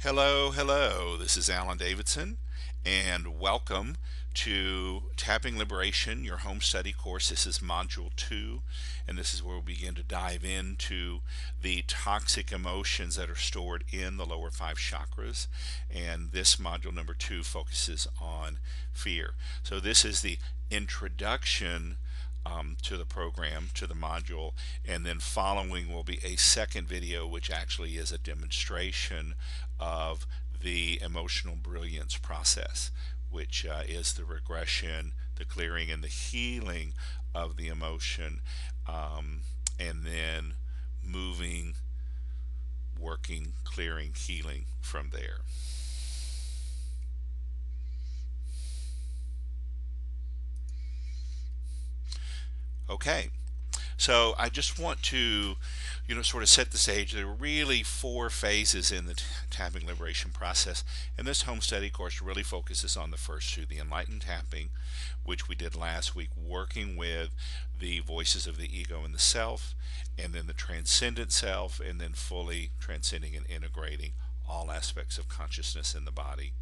Hello, hello. This is Alan Davidson, and welcome to Tapping Liberation, your home study course. This is Module 2, and this is where we begin to dive into the toxic emotions that are stored in the lower 5 chakras. And this module number 2 focuses on fear. So this is the introduction to the program, to the module, and then following will be a second video which actually is a demonstration of the emotional brilliance process, which is the regression, the clearing, and the healing of the emotion, and then moving, working, clearing, healing from there. Okay, so I just want to, sort of set the stage. There are really 4 phases in the tapping liberation process, and this home study course really focuses on the first 2, the enlightened tapping, which we did last week, working with the voices of the ego and the self, and then the transcendent self, and then fully transcending and integrating all aspects of consciousness in the body.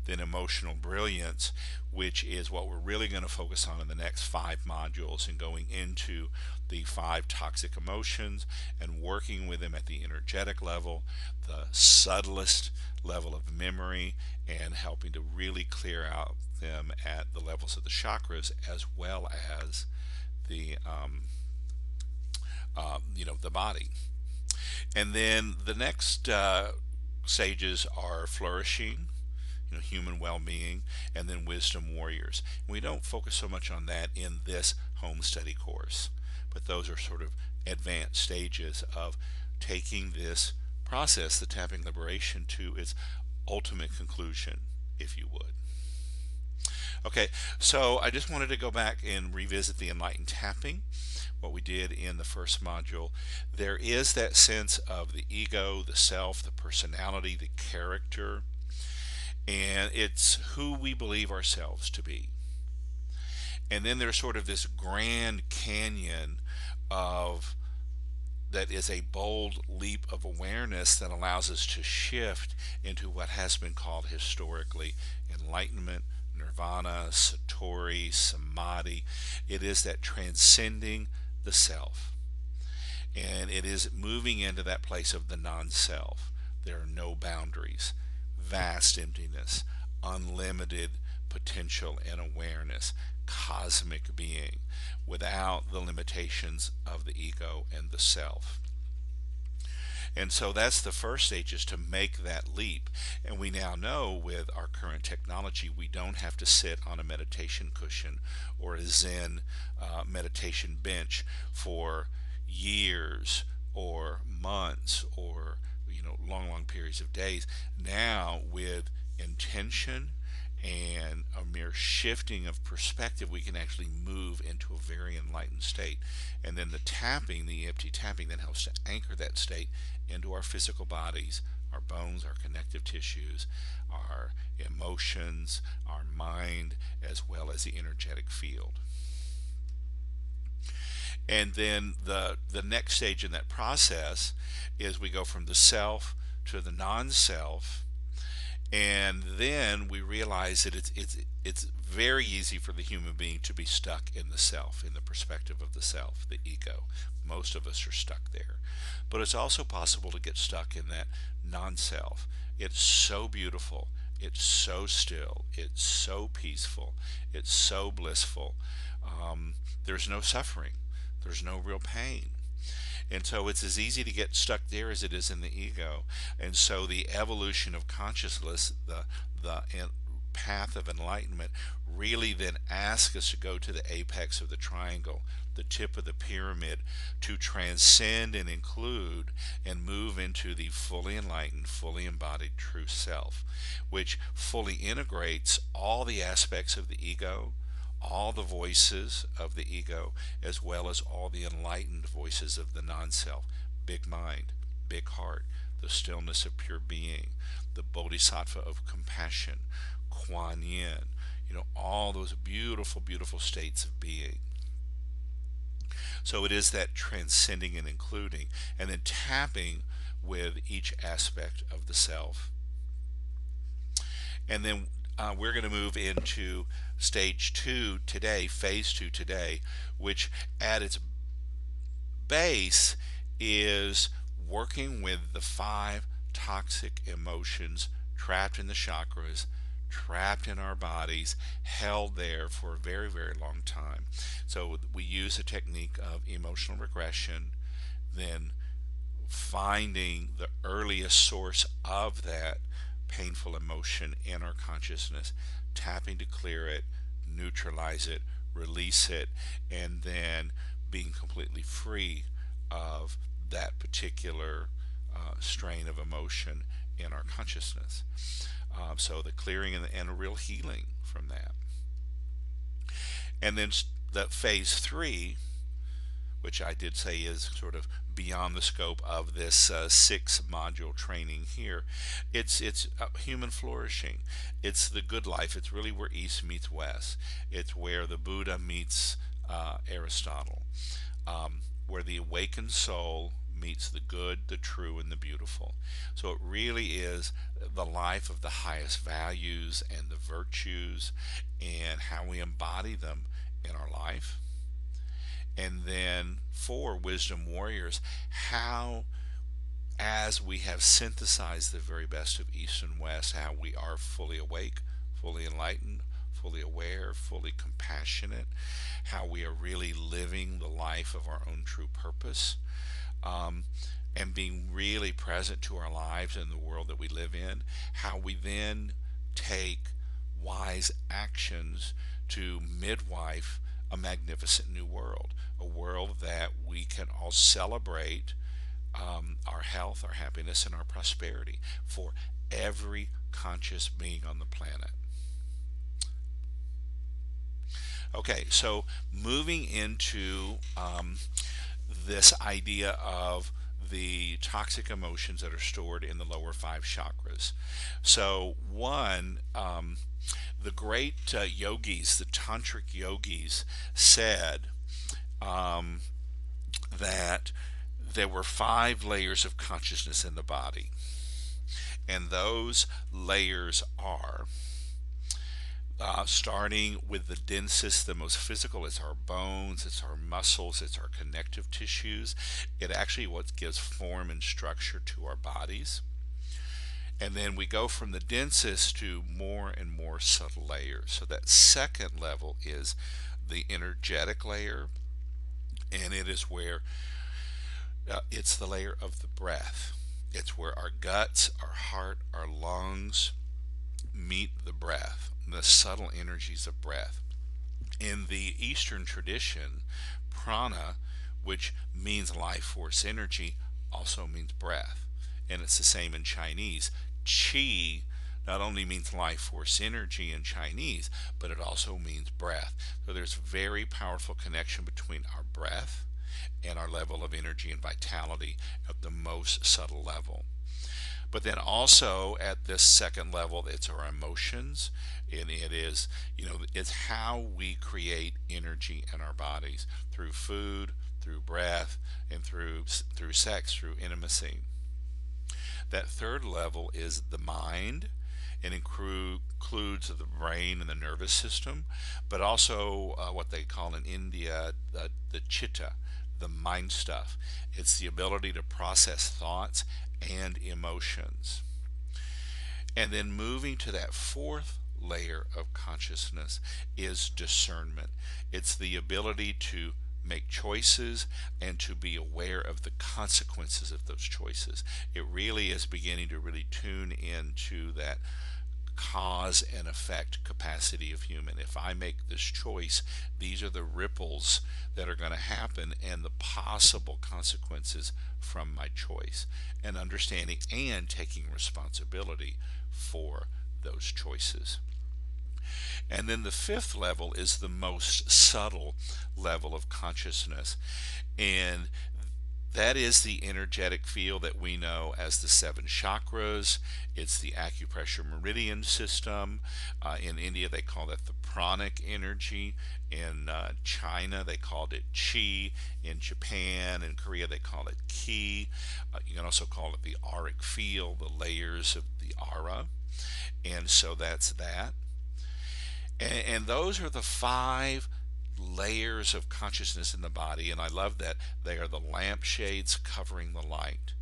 Then emotional brilliance, which is what we're really going to focus on in the next 5 modules, and going into the 5 toxic emotions and working with them at the energetic level, the subtlest level of memory, and helping to really clear out them at the levels of the chakras, as well as the the body. And then the next stages are flourishing, human well-being, and then wisdom warriors. We don't focus so much on that in this home study course, but those are sort of advanced stages of taking this process, the tapping liberation, to its ultimate conclusion, if you would. Okay, so I just wanted to go back and revisit the enlightened tapping, what we did in the first module. There is that sense of the ego, the self, the personality, the character, and it's who we believe ourselves to be. And then there's sort of this grand canyon of that is a bold leap of awareness that allows us to shift into what has been called historically enlightenment, nirvana, satori, samadhi. It is that transcending the self, and it is moving into that place of the non-self. There are no boundaries, vast emptiness, unlimited potential and awareness, cosmic being, without the limitations of the ego and the self. And so that's the first stage, is to make that leap. And we now know with our current technology, we don't have to sit on a meditation cushion or a Zen meditation bench for years or months or long periods of days. Now with intention and a mere shifting of perspective, we can actually move into a very enlightened state. And then the tapping, the EFT tapping, then helps to anchor that state into our physical bodies, our bones, our connective tissues, our emotions, our mind, as well as the energetic field. And then the next stage in that process is we go from the self to the non-self, and then we realize that it's very easy for the human being to be stuck in the self, in the perspective of the self, the ego. Most of us are stuck there. But it's also possible to get stuck in that non-self. It's so beautiful. It's so still. It's so peaceful. It's so blissful. There's no suffering. There's no real pain. And so it's as easy to get stuck there as it is in the ego. And so the evolution of consciousness, the path of enlightenment, really then asks us to go to the apex of the triangle, the tip of the pyramid, to transcend and include and move into the fully enlightened, fully embodied true self, which fully integrates all the aspects of the ego, all the voices of the ego, as well as all the enlightened voices of the non-self. Big mind, big heart, the stillness of pure being, the bodhisattva of compassion, Kuan Yin, all those beautiful, beautiful states of being. So it is that transcending and including, and then tapping with each aspect of the self, And then we're going to move into stage 2 today, phase 2 today, which at its base is working with the 5 toxic emotions trapped in the chakras, trapped in our bodies, held there for a very, very long time. So we use a technique of emotional regression, then finding the earliest source of that painful emotion in our consciousness, tapping to clear it, neutralize it, release it, and then being completely free of that particular strain of emotion in our consciousness. So the clearing and a real healing from that. And then that phase 3, which I did say is sort of beyond the scope of this 6 module training here. It's human flourishing. It's the good life. It's really where East meets West. It's where the Buddha meets Aristotle, where the awakened soul meets the good, the true, and the beautiful. So it really is the life of the highest values and the virtues and how we embody them in our life. And then for wisdom warriors, how, as we have synthesized the very best of East and West, how we are fully awake, fully enlightened, fully aware, fully compassionate, how we are really living the life of our own true purpose, and being really present to our lives and the world that we live in, how we then take wise actions to midwife a magnificent new world, a world that we can all celebrate our health, our happiness, and our prosperity for every conscious being on the planet. Okay, so moving into this idea of the toxic emotions that are stored in the lower 5 chakras. So one, the great yogis, the tantric yogis, said that there were 5 layers of consciousness in the body, and those layers are starting with the densest, the most physical. It's our bones, it's our muscles, it's our connective tissues. It actually what gives form and structure to our bodies. And then we go from the densest to more and more subtle layers. So that second level is the energetic layer, and it is where it's the layer of the breath. It's where our guts, our heart, our lungs meet the breath, the subtle energies of breath. In the Eastern tradition, prana, which means life force energy, also means breath. And it's the same in Chinese. Qi not only means life force energy in Chinese, but it also means breath. So there's a very powerful connection between our breath and our level of energy and vitality at the most subtle level. But then also at this second level, it's our emotions, and it is, it's how we create energy in our bodies through food, through breath, and through sex, through intimacy. That third level is the mind, and includes the brain and the nervous system, but also what they call in India the chitta, the mind stuff. It's the ability to process thoughts and emotions. And then moving to that fourth layer of consciousness is discernment. It's the ability to make choices and to be aware of the consequences of those choices. It really is beginning to really tune into that cause and effect capacity of human. If I make this choice, these are the ripples that are going to happen and the possible consequences from my choice, and understanding and taking responsibility for those choices. And then the fifth level is the most subtle level of consciousness, and that is the energetic field that we know as the 7 chakras. It's the acupressure meridian system. In India, they call that the pranic energy. In China, they called it qi. In Japan and Korea, they call it ki. You can also call it the auric field, the layers of the aura. And so that's that. And those are the 5 layers of consciousness in the body. And I love that they are the lampshades covering the light.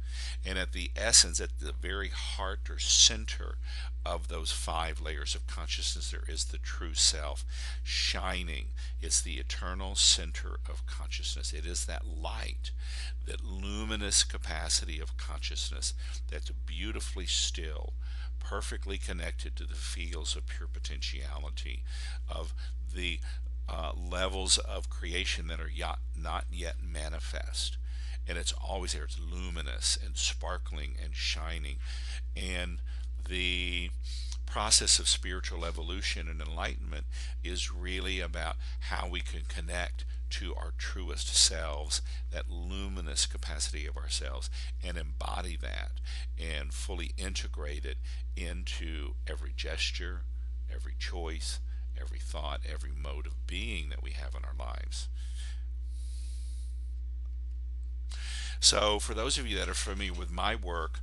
And at the essence, at the very heart or center of those 5 layers of consciousness, there is the true self shining. It's the eternal center of consciousness. It is that light, that luminous capacity of consciousness that's beautifully still, perfectly connected to the fields of pure potentiality, of the levels of creation that are not yet manifest. And it's always there. It's luminous and sparkling and shining. And the process of spiritual evolution and enlightenment is really about how we can connect to our truest selves, that luminous capacity of ourselves, and embody that and fully integrate it into every gesture, every choice, every thought, every mode of being that we have in our lives. So for those of you that are familiar with my work,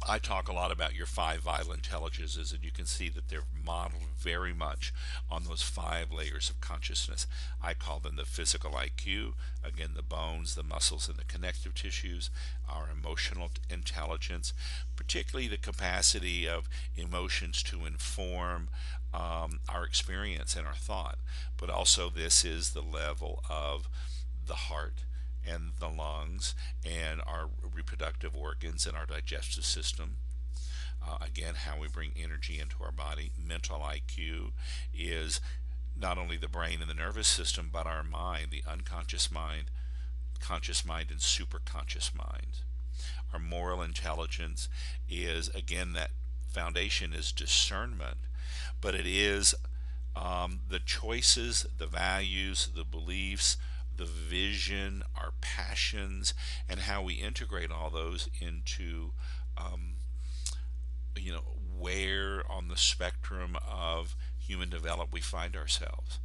I talk a lot about your 5 vital intelligences, and you can see that they're modeled very much on those 5 layers of consciousness. I call them the physical IQ, again, the bones, the muscles, and the connective tissues, our emotional intelligence, particularly the capacity of emotions to inform our experience and our thought. But also, this is the level of the heart and the lungs and our reproductive organs and our digestive system. Again, how we bring energy into our body. Mental IQ is not only the brain and the nervous system, but our mind, the unconscious mind, conscious mind, and superconscious mind. Our moral intelligence is, again, that foundation is discernment, but it is the choices, the values, the beliefs, the vision, our passions, and how we integrate all those into, um, where on the spectrum of human development we find ourselves.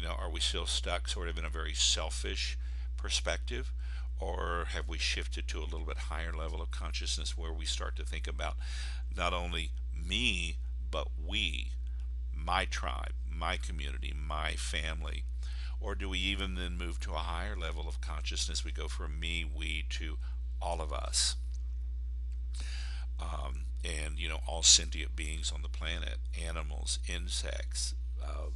Are we still stuck sort of in a very selfish perspective, or have we shifted to a little bit higher level of consciousness where we start to think about not only me, but we, my tribe, my community, my family? Or do we even then move to a higher level of consciousness? We go from me, we, to all of us. And, all sentient beings on the planet, animals, insects,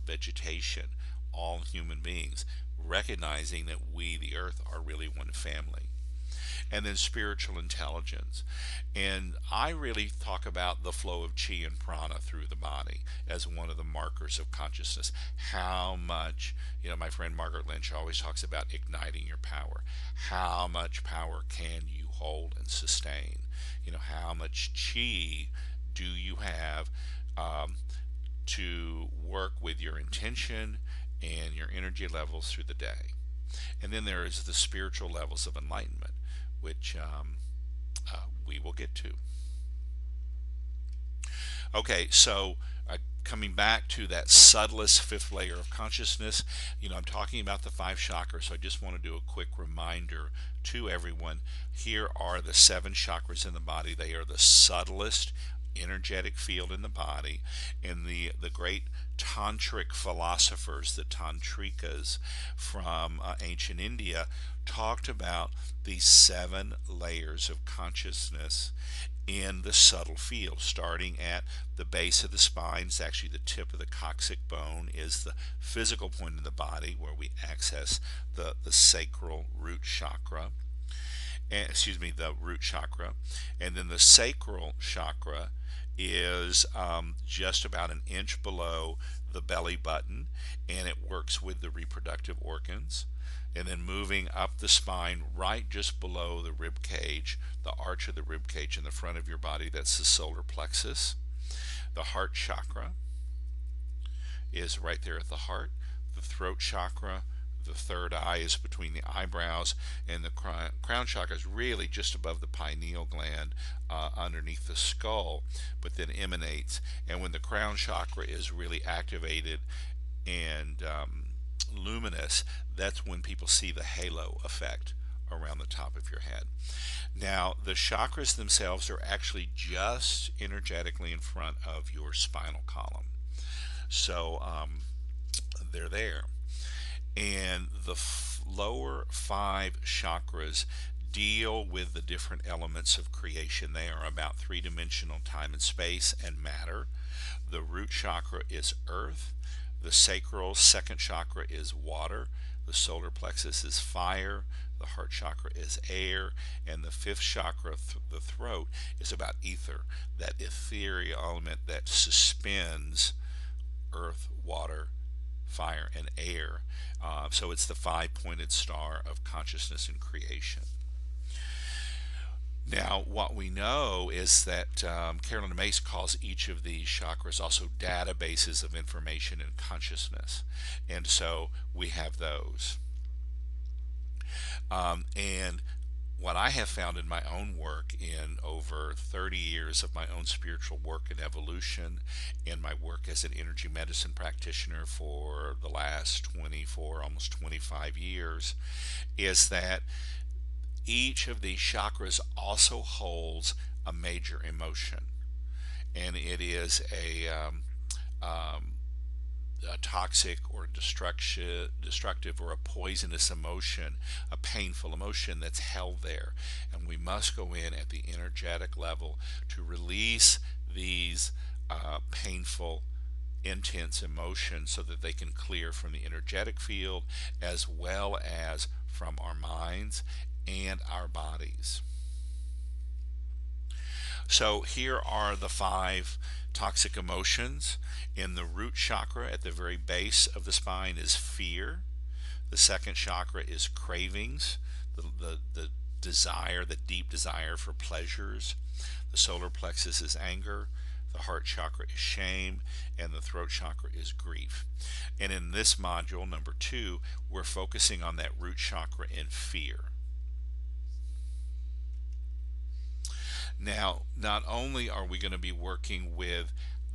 vegetation, all human beings, recognizing that we, the earth, are really one family. And then spiritual intelligence. And I really talk about the flow of chi and prana through the body as one of the markers of consciousness. How much, my friend Margaret Lynch always talks about igniting your power. How much power can you hold and sustain? How much chi do you have to work with your intention and your energy levels through the day? And then there is the spiritual levels of enlightenment, which we will get to. Okay, so coming back to that subtlest 5th layer of consciousness, I'm talking about the 5 chakras, so I just want to do a quick reminder to everyone. Here are the 7 chakras in the body. They are the subtlest energetic field in the body, and the great tantric philosophers, the tantrikas from ancient India, talked about these 7 layers of consciousness in the subtle field, starting at the base of the spine. It's actually the tip of the coccyx bone is the physical point of the body where we access the sacral root chakra. The root chakra. And then the sacral chakra is just about an inch below the belly button, and it works with the reproductive organs. And then moving up the spine, right just below the rib cage, the arch of the rib cage in the front of your body, that's the solar plexus. The heart chakra is right there at the heart. The throat chakra, the third eye, is between the eyebrows, and the crown chakra is really just above the pineal gland, underneath the skull, but then emanates. And when the crown chakra is really activated and luminous, that's when people see the halo effect around the top of your head. Now, the chakras themselves are actually just energetically in front of your spinal column. So they're there. And the lower five chakras deal with the different elements of creation. They are about three-dimensional time and space and matter. The root chakra is earth. The sacral second chakra is water. The solar plexus is fire. The heart chakra is air. And the fifth chakra, the throat, is about ether, that ethereal element that suspends earth, water, fire, and air. So it's the five-pointed star of consciousness and creation. Now, what we know is that Carolyn Mace calls each of these chakras also databases of information and consciousness. And so we have those. And what I have found in my own work, in over 30 years of my own spiritual work and evolution, and my work as an energy medicine practitioner for the last 24, almost 25 years, is that each of these chakras also holds a major emotion, and it is a toxic or destructive or a poisonous emotion, a painful emotion that's held there. And we must go in at the energetic level to release these painful, intense emotions so that they can clear from the energetic field as well as from our minds and our bodies. So here are the five toxic emotions. In the root chakra, at the very base of the spine, is fear. The second chakra is cravings, the desire, the deep desire for pleasures. The solar plexus is anger. The heart chakra is shame, and the throat chakra is grief. And in this module, number 2, we're focusing on that root chakra in fear. Now, not only are we going to be working with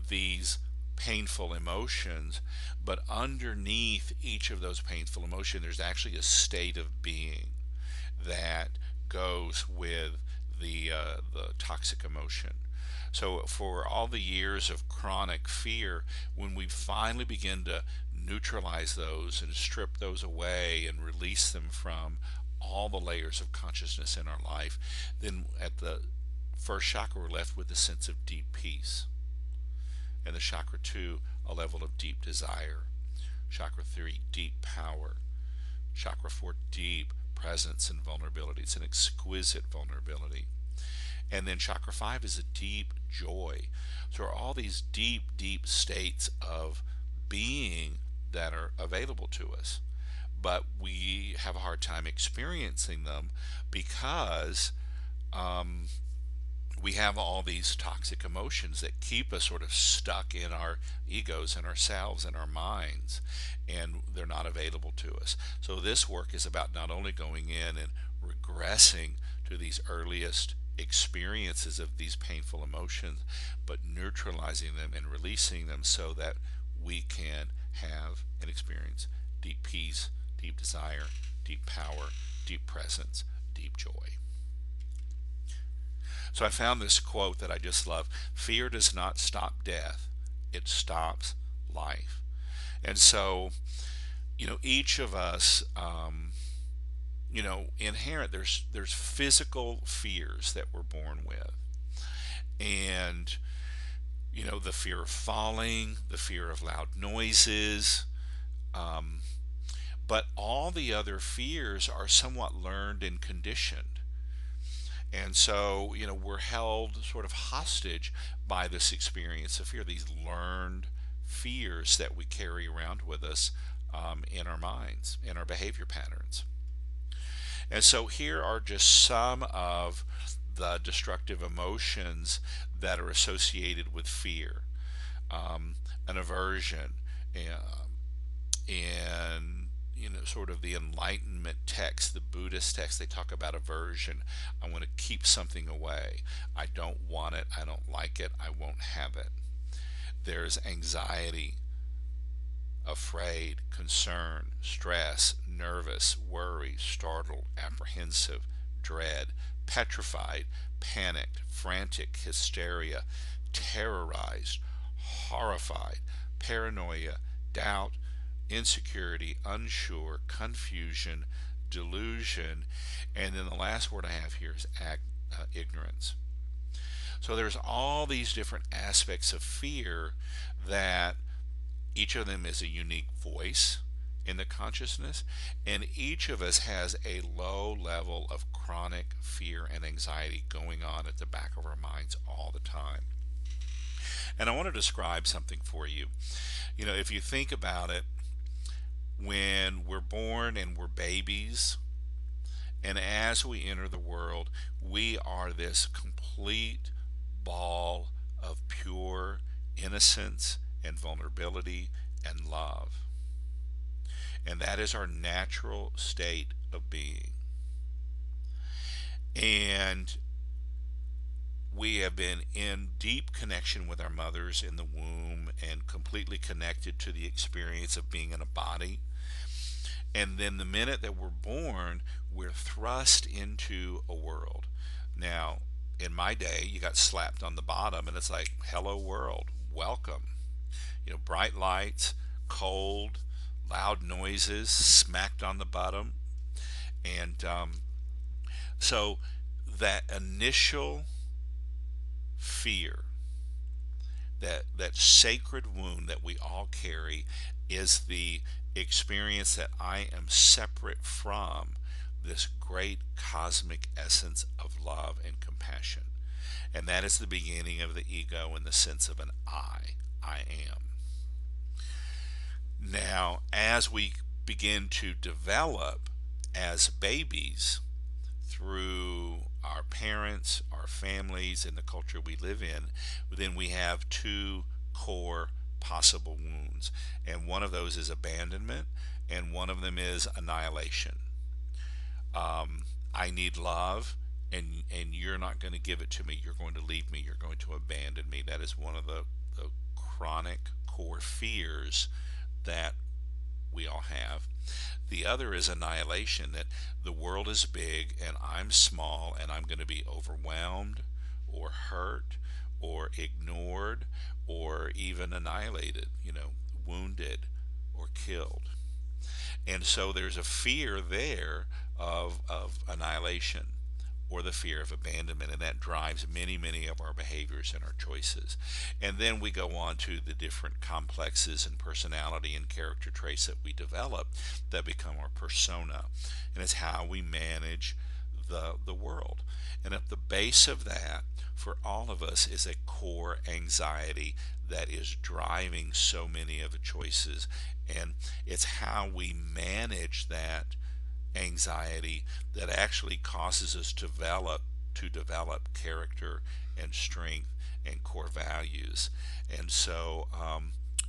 these painful emotions, but underneath each of those painful emotions, there's actually a state of being that goes with the toxic emotion. So for all the years of chronic fear, when we finally begin to neutralize those and strip those away and release them from all the layers of consciousness in our life, then at the first chakra we're left with a sense of deep peace. And the chakra 2, a level of deep desire. Chakra 3, deep power. Chakra 4, deep presence and vulnerability. It's an exquisite vulnerability. And then chakra 5 is a deep joy. So are all these deep, deep states of being that are available to us. But we have a hard time experiencing them because we have all these toxic emotions that keep us sort of stuck in our egos and ourselves and our minds, and they're not available to us. So this work is about not only going in and regressing to these earliest experiences of these painful emotions, but neutralizing them and releasing them so that we can have and experience deep peace, deep desire, deep power, deep presence, deep joy. So I found this quote that I just love. Fear does not stop death, it stops life. And so, each of us, inherent, there's physical fears that we're born with. And, the fear of falling, the fear of loud noises, but all the other fears are somewhat learned and conditioned. And so, we're held sort of hostage by this experience of fear, these learned fears that we carry around with us in our minds, in our behavior patterns. And so here are just some of the destructive emotions that are associated with fear. An aversion, and sort of the Enlightenment text, the Buddhist text, they talk about aversion. I want to keep something away. I don't want it. I don't like it. I won't have it. There's anxiety, afraid, concerned, stress, nervous, worry, startled, apprehensive, dread, petrified, panicked, frantic, hysteria, terrorized, horrified, paranoia, doubt, insecurity, unsure, confusion, delusion, and then the last word I have here is ignorance. So there's all these different aspects of fear that each of them is a unique voice in the consciousness, and each of us has a low level of chronic fear and anxiety going on at the back of our minds all the time. And I want to describe something for you. You know, if you think about it, when we're born and we're babies, and as we enter the world, we are this complete ball of pure innocence and vulnerability and love. And that is our natural state of being. And we have been in deep connection with our mothers in the womb and completely connected to the experience of being in a body. And then the minute that we're born, we're thrust into a world. Now, in my day, you got slapped on the bottom and it's like, hello world, welcome. You know, bright lights, cold, loud noises, smacked on the bottom. And so that initial fear, that sacred wound that we all carry, is the experience that I am separate from this great cosmic essence of love and compassion. And that is the beginning of the ego in the sense of an I am. Now, as we begin to develop as babies through our parents, our families, and the culture we live in, then we have two core possible wounds. And one of those is abandonment, and one of them is annihilation. I need love, and you're not going to give it to me. You're going to leave me. You're going to abandon me. That is one of the chronic core fears that we all have. The other is annihilation, that the world is big and I'm small and I'm going to be overwhelmed or hurt or ignored or even annihilated, wounded or killed. And so there's a fear there of annihilation or the fear of abandonment, and that drives many of our behaviors and our choices. And then we go on to the different complexes and personality and character traits that we develop that become our persona, and it's how we manage the world. And at the base of that, for all of us, is a core anxiety that is driving so many of the choices, and it's how we manage that anxiety that actually causes us to develop character and strength and core values. And so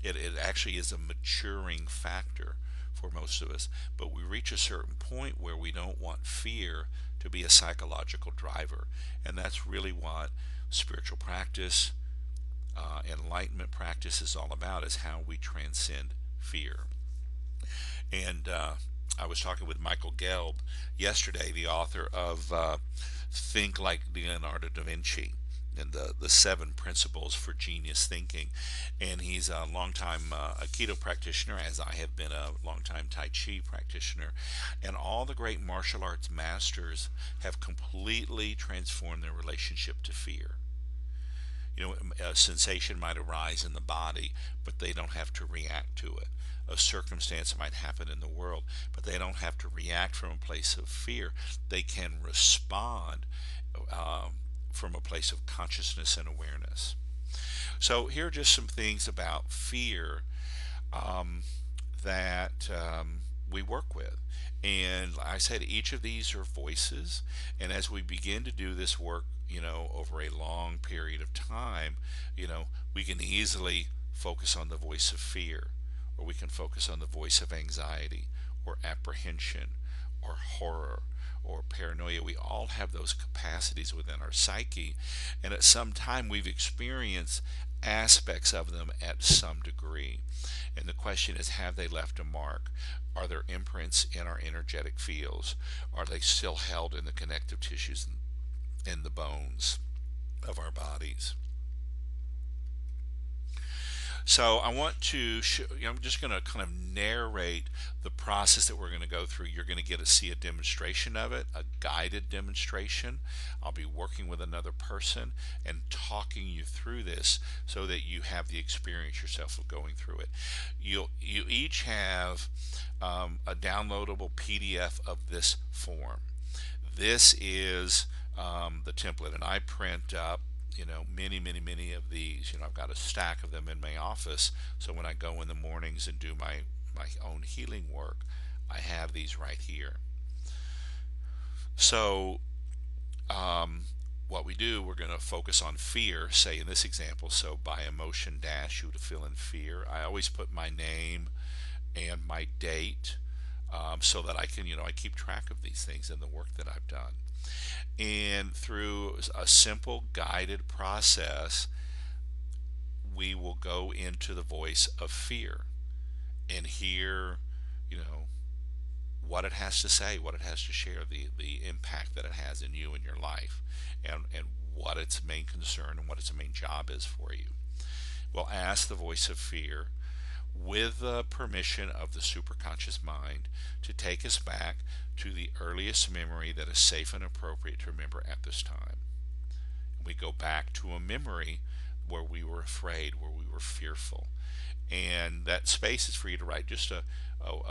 it actually is a maturing factor for most of us. But we reach a certain point where we don't want fear to be a psychological driver, and that's really what spiritual practice, enlightenment practice is all about, is how we transcend fear. And I was talking with Michael Gelb yesterday, the author of Think Like Leonardo da Vinci and the seven principles for genius thinking. And he's a longtime Aikido practitioner, as I have been a longtime Tai Chi practitioner. And all the great martial arts masters have completely transformed their relationship to fear. A sensation might arise in the body, but they don't have to react to it. A circumstance might happen in the world, but they don't have to react from a place of fear. They can respond from a place of consciousness and awareness. So here are just some things about fear that we work with. And I said each of these are voices, and as we begin to do this work, over a long period of time, we can easily focus on the voice of fear, or we can focus on the voice of anxiety, or apprehension, or horror, or paranoia. We all have those capacities within our psyche, and at some time we've experienced aspects of them at some degree. And the question is, have they left a mark? Are there imprints in our energetic fields? Are they still held in the connective tissues and the bones of our bodies? So I want to I'm just going to kind of narrate the process that we're going to go through. You're going to get to see a demonstration of it, a guided demonstration. I'll be working with another person and talking you through this so that you have the experience yourself of going through it. You each have a downloadable PDF of this form. This is the template, and I print up many of these. I've got a stack of them in my office, so when I go in the mornings and do my own healing work, I have these right here. So what we do, we're going to focus on fear, say in this example. So by emotion dash, you would fill in fear. I always put my name and my date, so that I can, I keep track of these things and the work that I've done. And through a simple guided process, we will go into the voice of fear and hear, what it has to say, what it has to share, the impact that it has in you and your life, and what its main concern and what its main job is for you. We'll ask the voice of fear, with the permission of the superconscious mind, to take us back to the earliest memory that is safe and appropriate to remember at this time. We go back to a memory where we were afraid, where we were fearful. And that space is for you to write just a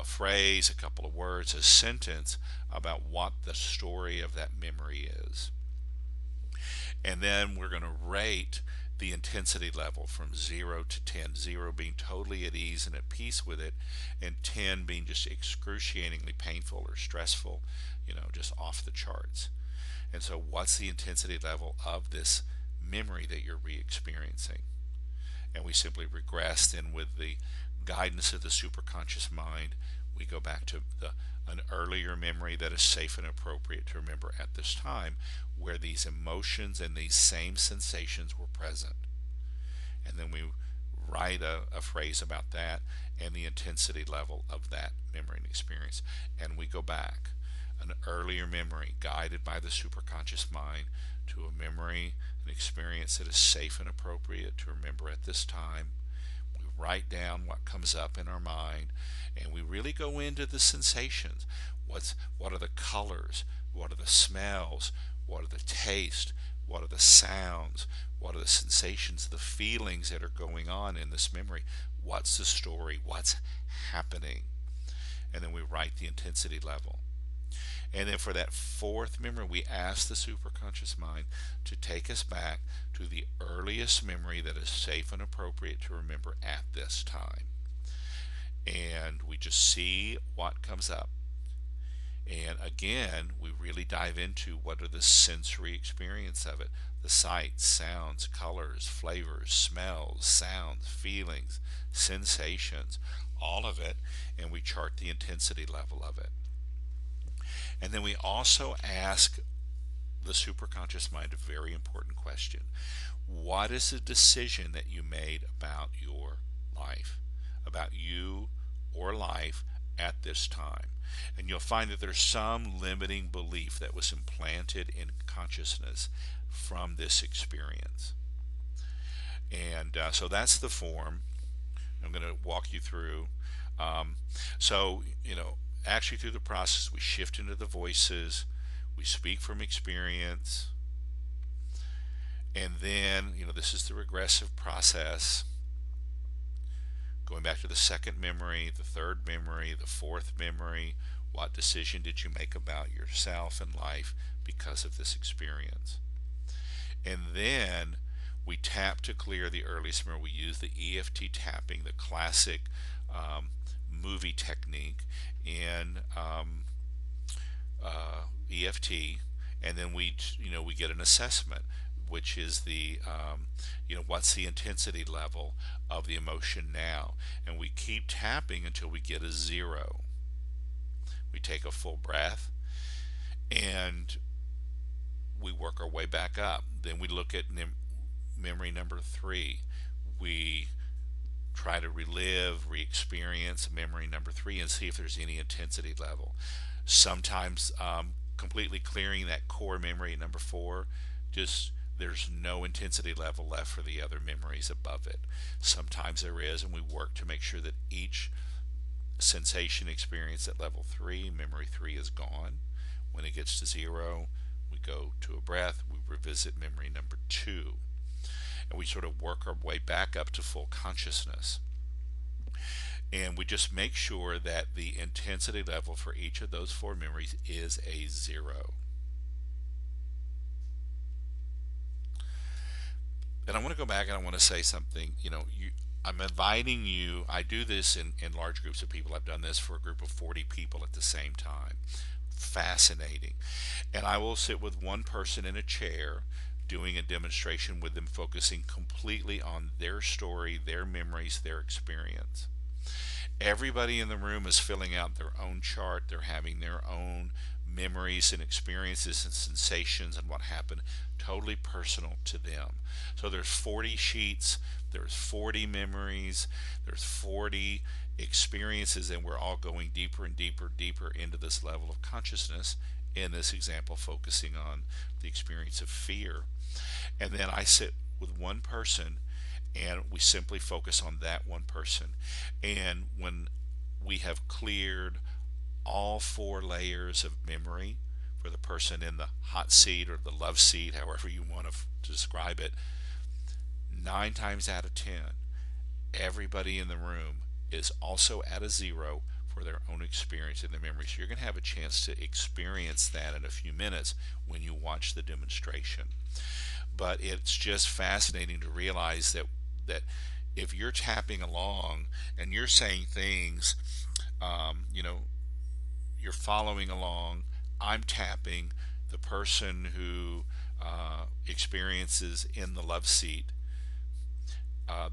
phrase, a couple of words, a sentence about what the story of that memory is. And then we're going to rate the intensity level from 0 to 10, 0 being totally at ease and at peace with it, and 10 being just excruciatingly painful or stressful, just off the charts. And so what's the intensity level of this memory that you're re-experiencing? And we simply regress then with the guidance of the superconscious mind. We go back to an earlier memory that is safe and appropriate to remember at this time, where these emotions and these same sensations were present. And then we write a phrase about that and the intensity level of that memory and experience. And we go back, an earlier memory guided by the superconscious mind, to a memory, an experience that is safe and appropriate to remember at this time. We write down what comes up in our mind, and we really go into the sensations. What are the colors? What are the smells? What are the tastes? What are the sounds? What are the sensations, the feelings that are going on in this memory? What's the story? What's happening? And then we write the intensity level. And then for that fourth memory, we ask the superconscious mind to take us back to the earliest memory that is safe and appropriate to remember at this time. And we just see what comes up. And again, we really dive into what are the sensory experience of it. The sights, sounds, colors, flavors, smells, sounds, feelings, sensations, all of it. And we chart the intensity level of it. And then we also ask the superconscious mind a very important question. What is the decision that you made about your life, about you or life at this time? And you'll find that there's some limiting belief that was implanted in consciousness from this experience. And so that's the form I'm going to walk you through. Actually through the process, we shift into the voices, we speak from experience, and then, this is the regressive process. Going back to the second memory, the third memory, the fourth memory, what decision did you make about yourself and life because of this experience? And then we tap to clear the earliest memory. We use the EFT tapping, the classic movie technique in EFT, and then we get an assessment, which is the what's the intensity level of the emotion now, and we keep tapping until we get a 0. We take a full breath and we work our way back up. Then we look at memory number 3. we try to relive, re-experience memory number 3 and see if there's any intensity level. Sometimes completely clearing that core memory at number 4, just there's no intensity level left for the other memories above it. Sometimes there is, and we work to make sure that each sensation experience at level 3, memory 3 is gone. When it gets to 0, we go to a breath, we revisit memory number 2, and we sort of work our way back up to full consciousness. And we just make sure that the intensity level for each of those 4 memories is a 0. And I want to go back and I want to say something. I'm inviting you. I do this in large groups of people. I've done this for a group of 40 people at the same time. Fascinating. And I will sit with one person in a chair doing a demonstration with them, focusing completely on their story, their memories, their experience. Everybody in the room is filling out their own chart. They're having their own memories and experiences and sensations and what happened, totally personal to them. So there's 40 sheets, there's 40 memories, there's 40 experiences, and we're all going deeper and deeper into this level of consciousness, in this example focusing on the experience of fear. And then I sit with one person and we simply focus on that one person. And when we have cleared all 4 layers of memory for the person in the hot seat or the love seat, however you want to describe it, 9 times out of 10, everybody in the room is also at a 0 for their own experience in the memory. So you're going to have a chance to experience that in a few minutes when you watch the demonstration. But it's just fascinating to realize that if you're tapping along and you're saying things, you're following along, I'm tapping, the person who experiences in the love seat,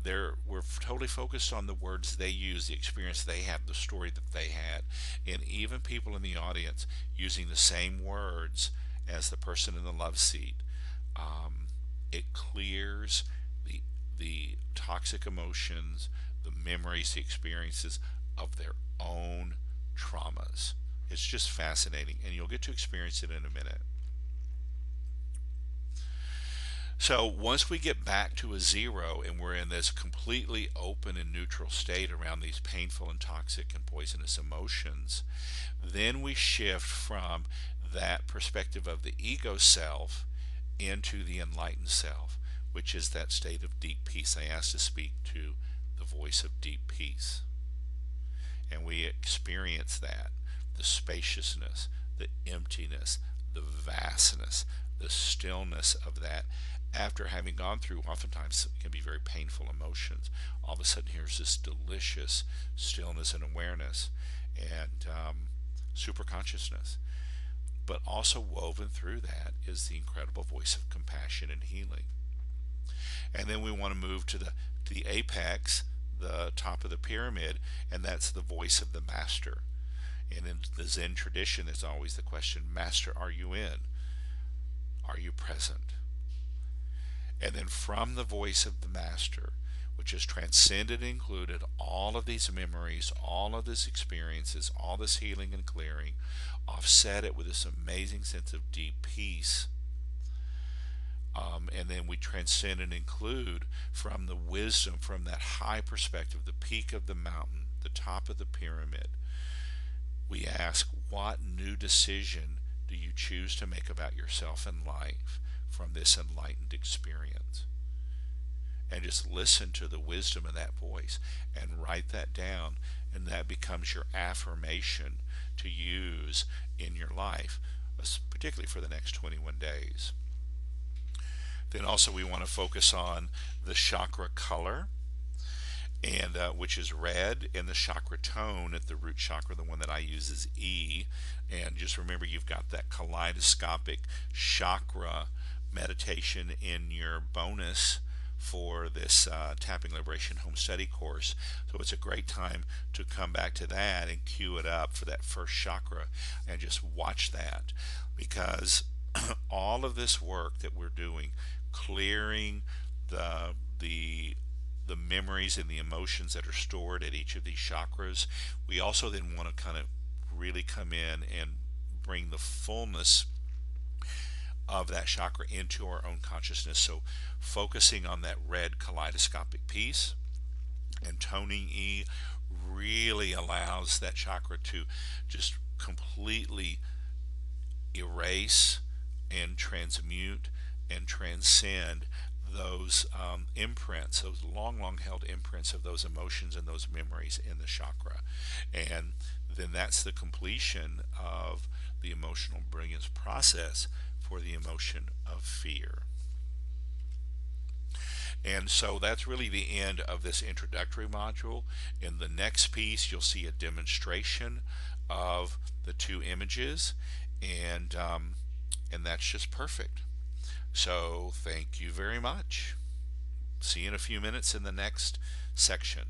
we're totally focused on the words they use, the experience they have, the story that they had, and even people in the audience using the same words as the person in the love seat. It clears the toxic emotions, the memories, the experiences of their own traumas. It's just fascinating, and you'll get to experience it in a minute. So once we get back to a 0 and we're in this completely open and neutral state around these painful and toxic and poisonous emotions, then we shift from that perspective of the ego self into the enlightened self, which is that state of deep peace. I asked to speak to the voice of deep peace. And we experience that, the spaciousness, the emptiness, the vastness, the stillness of that. After having gone through, oftentimes it can be very painful emotions, all of a sudden here's this delicious stillness and awareness and super consciousness. But also woven through that is the incredible voice of compassion and healing. And then we want to move to the apex, the top of the pyramid, and that's the voice of the master. And in the Zen tradition, it's always the question, Master, are you in? Are you present? And then from the voice of the master, which has transcended and included all of these memories, all of these experiences, all this healing and clearing, offset it with this amazing sense of deep peace. And then we transcend and include from the wisdom, from that high perspective, the peak of the mountain, the top of the pyramid. We ask, what new decision do you choose to make about yourself and life from this enlightened experience? And just listen to the wisdom of that voice and write that down, and that becomes your affirmation to use in your life, particularly for the next 21 days. Then also we want to focus on the chakra color, and which is red, and the chakra tone at the root chakra, the one that I use is E. And just remember, you've got that kaleidoscopic chakra meditation in your bonus for this Tapping Liberation Home Study course. So it's a great time to come back to that and cue it up for that first chakra and just watch that, because all of this work that we're doing, clearing the the memories and the emotions that are stored at each of these chakras. We also then want to kind of really come in and bring the fullness of that chakra into our own consciousness. So focusing on that red kaleidoscopic piece and toning E really allows that chakra to just completely erase and transmute and transcend those imprints, those long held imprints of those emotions and those memories in the chakra. And then that's the completion of the emotional brilliance process for the emotion of fear. And so that's really the end of this introductory module. In the next piece, you'll see a demonstration of the two images, and that's just perfect. So thank you very much. See you in a few minutes in the next section.